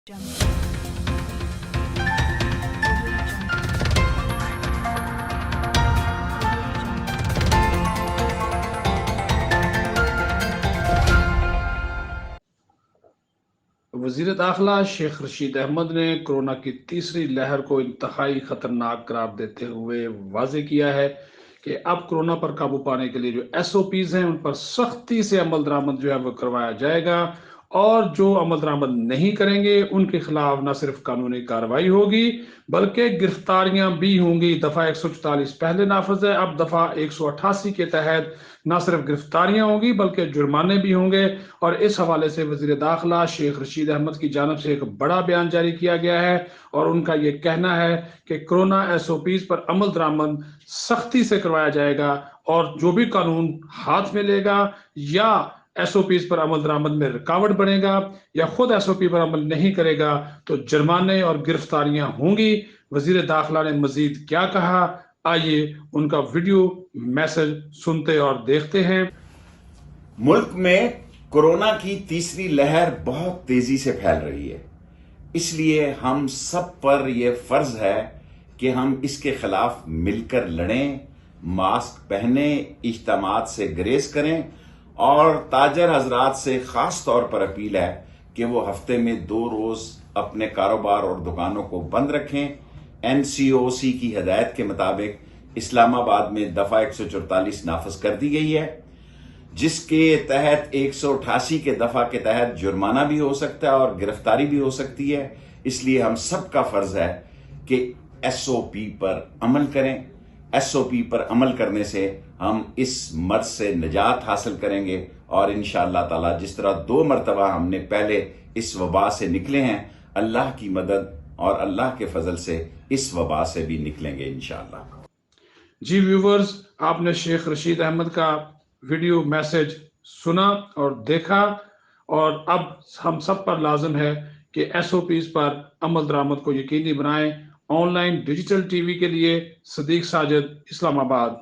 वज़ीर दाखिला शेख रशीद अहमद ने कोरोना की तीसरी लहर को इंतहाई खतरनाक करार देते हुए वाज़ेह किया है कि अब कोरोना पर काबू पाने के लिए जो SOPs हैं उन पर सख्ती से अमल दरामद जो है वो करवाया जाएगा, और जो अमल दरामद नहीं करेंगे उनके खिलाफ न सिर्फ कानूनी कार्रवाई होगी बल्कि गिरफ्तारियां भी होंगी। दफा 144 पहले नाफज है, अब दफा 188 के तहत न सिर्फ गिरफ्तारियां होंगी बल्कि जुर्माने भी होंगे। और इस हवाले से वज़ीर दाखिला शेख रशीद अहमद की जानब से एक बड़ा बयान जारी किया गया है और उनका ये कहना है कि कोरोना SOPs पर अमल दरामद सख्ती से करवाया जाएगा, और जो भी कानून हाथ में लेगा या SOPs पर अमल दरामद में रुकावट बनेगा या खुद SOP पर अमल नहीं करेगा तो जुर्माने और गिरफ्तारियां होंगी। वज़ीर दाखिला ने मजीद क्या कहा, आइए उनका वीडियो मैसेज सुनते और देखते हैं। मुल्क में कोरोना की तीसरी लहर बहुत तेजी से फैल रही है, इसलिए हम सब पर यह फर्ज है कि हम इसके खिलाफ मिलकर लड़ें, मास्क पहने, इज्तिमात से ग्रेज करें, और ताजर हजरात से खास तौर पर अपील है कि वो हफ्ते में 2 रोज अपने कारोबार और दुकानों को बंद रखें। NCOC की हिदायत के मुताबिक इस्लामाबाद में दफा 144 नाफज कर दी गई है, जिसके तहत 188 के दफा के तहत जुर्माना भी हो सकता है और गिरफ्तारी भी हो सकती है। इसलिए हम सबका फर्ज है कि SOP पर अमल करें। SOP पर अमल करने से हम इस मर्ज से निजात हासिल करेंगे और इंशाअल्लाह ताला जिस तरह 2 मरतबा हमने पहले इस वबा से निकले हैं, अल्लाह की मदद और अल्लाह के फजल से इस वबा से भी निकलेंगे इंशाअल्लाह। जी व्यूवर्स, आपने शेख रशीद अहमद का वीडियो मैसेज सुना और देखा, और अब हम सब पर लाजिम है कि SOPs पर अमल दरामद को यकीनी बनाएं। ऑनलाइन डिजिटल TV के लिए सदीक साजिद, इस्लामाबाद।